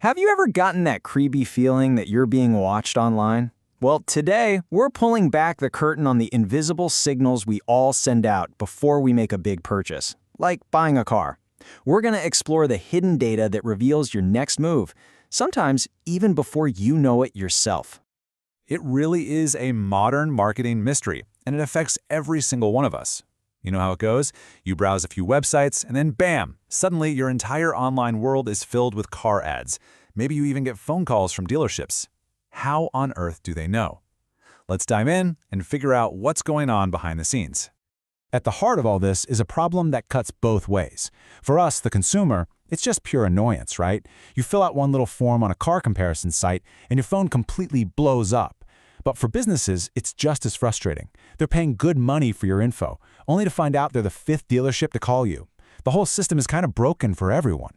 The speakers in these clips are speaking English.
Have you ever gotten that creepy feeling that you're being watched online? Well, today, we're pulling back the curtain on the invisible signals we all send out before we make a big purchase, like buying a car. We're going to explore the hidden data that reveals your next move, sometimes even before you know it yourself. It really is a modern marketing mystery, and it affects every single one of us. You know how it goes? You browse a few websites, and then bam! Suddenly, your entire online world is filled with car ads. Maybe you even get phone calls from dealerships. How on earth do they know? Let's dive in and figure out what's going on behind the scenes. At the heart of all this is a problem that cuts both ways. For us, the consumer, it's just pure annoyance, right? You fill out one little form on a car comparison site, and your phone completely blows up. But for businesses, it's just as frustrating. They're paying good money for your info, only to find out they're the fifth dealership to call you. The whole system is kind of broken for everyone.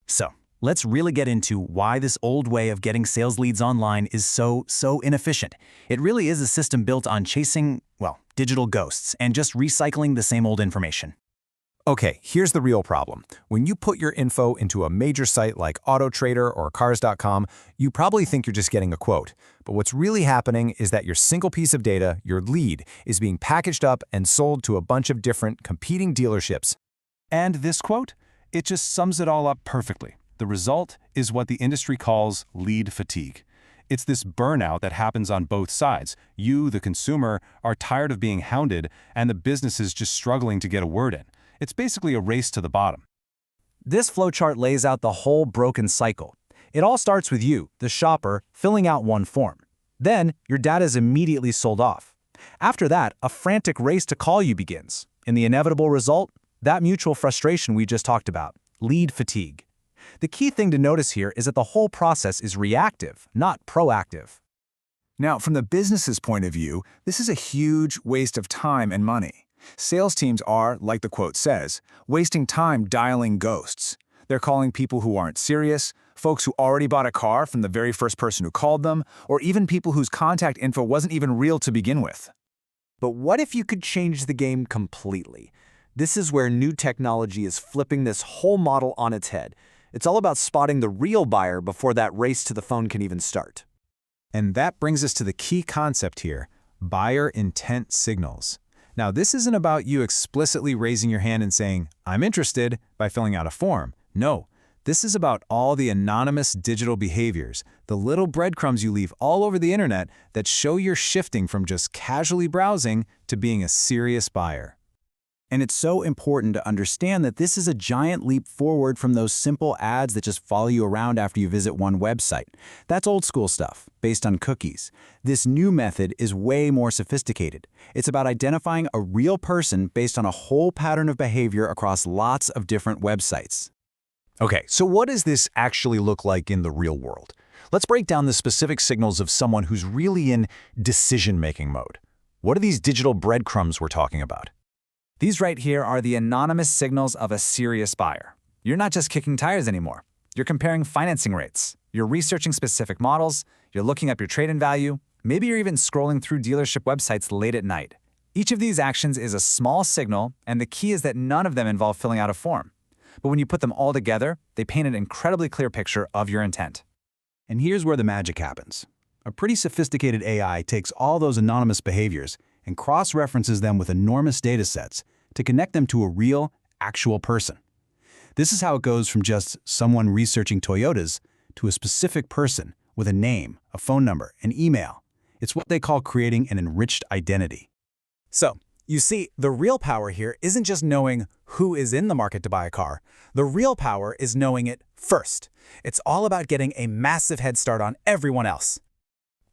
So, let's really get into why this old way of getting sales leads online is so inefficient. It really is a system built on chasing, digital ghosts and just recycling the same old information. Okay, here's the real problem. When you put your info into a major site like AutoTrader or Cars.com, you probably think you're just getting a quote. But what's really happening is that your single piece of data, your lead, is being packaged up and sold to a bunch of different competing dealerships. And this quote? It just sums it all up perfectly. The result is what the industry calls lead fatigue. It's this burnout that happens on both sides. You, the consumer, are tired of being hounded, and the business is just struggling to get a word in. It's basically a race to the bottom. This flowchart lays out the whole broken cycle. It all starts with you, the shopper, filling out one form. Then, your data is immediately sold off. After that, a frantic race to call you begins. And the inevitable result? That mutual frustration we just talked about, lead fatigue. The key thing to notice here is that the whole process is reactive, not proactive. Now, from the business's point of view, this is a huge waste of time and money. Sales teams are, like the quote says, wasting time dialing ghosts. They're calling people who aren't serious, folks who already bought a car from the very first person who called them, or even people whose contact info wasn't even real to begin with. But what if you could change the game completely? This is where new technology is flipping this whole model on its head. It's all about spotting the real buyer before that race to the phone can even start. And that brings us to the key concept here, buyer intent signals. Now, this isn't about you explicitly raising your hand and saying, "I'm interested," by filling out a form. No, this is about all the anonymous digital behaviors, the little breadcrumbs you leave all over the internet that show you're shifting from just casually browsing to being a serious buyer. And it's so important to understand that this is a giant leap forward from those simple ads that just follow you around after you visit one website. That's old school stuff, based on cookies. This new method is way more sophisticated. It's about identifying a real person based on a whole pattern of behavior across lots of different websites. Okay, so what does this actually look like in the real world? Let's break down the specific signals of someone who's really in decision-making mode. What are these digital breadcrumbs we're talking about? These right here are the anonymous signals of a serious buyer. You're not just kicking tires anymore. You're comparing financing rates. You're researching specific models. You're looking up your trade-in value. Maybe you're even scrolling through dealership websites late at night. Each of these actions is a small signal, and the key is that none of them involve filling out a form. But when you put them all together, they paint an incredibly clear picture of your intent. And here's where the magic happens. A pretty sophisticated AI takes all those anonymous behaviors and cross-references them with enormous data sets to connect them to a real, actual person. This is how it goes from just someone researching Toyotas to a specific person with a name, a phone number, an email. It's what they call creating an enriched identity. So, you see, the real power here isn't just knowing who is in the market to buy a car. The real power is knowing it first. It's all about getting a massive head start on everyone else.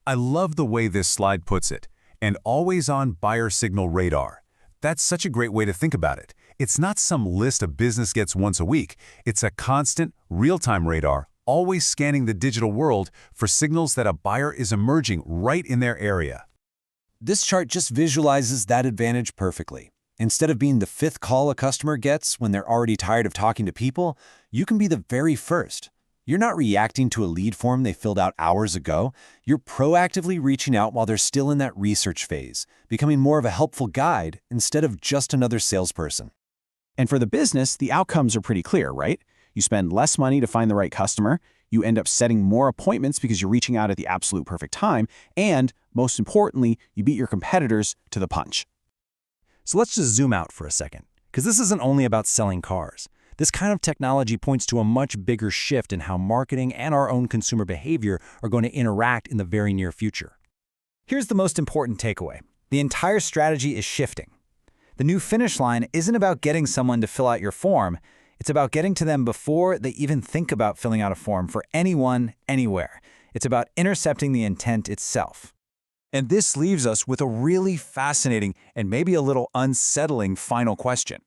I love the way this slide puts it. An always-on buyer signal radar. That's such a great way to think about it. It's not some list a business gets once a week. It's a constant, real-time radar, always scanning the digital world for signals that a buyer is emerging right in their area. This chart just visualizes that advantage perfectly. Instead of being the fifth call a customer gets when they're already tired of talking to people, you can be the very first. You're not reacting to a lead form they filled out hours ago. You're proactively reaching out while they're still in that research phase, becoming more of a helpful guide instead of just another salesperson. And for the business, the outcomes are pretty clear, right? You spend less money to find the right customer, You end up setting more appointments because you're reaching out at the absolute perfect time, and most importantly, you beat your competitors to the punch. So let's just zoom out for a second, because this isn't only about selling cars. This kind of technology points to a much bigger shift in how marketing and our own consumer behavior are going to interact in the very near future. Here's the most important takeaway. The entire strategy is shifting. The new finish line isn't about getting someone to fill out your form. It's about getting to them before they even think about filling out a form for anyone, anywhere. It's about intercepting the intent itself. And this leaves us with a really fascinating and maybe a little unsettling final question.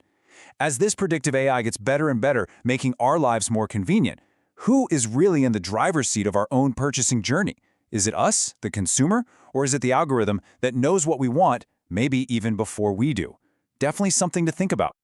As this predictive AI gets better and better, making our lives more convenient, who is really in the driver's seat of our own purchasing journey? Is it us, the consumer, or is it the algorithm that knows what we want, maybe even before we do? Definitely something to think about.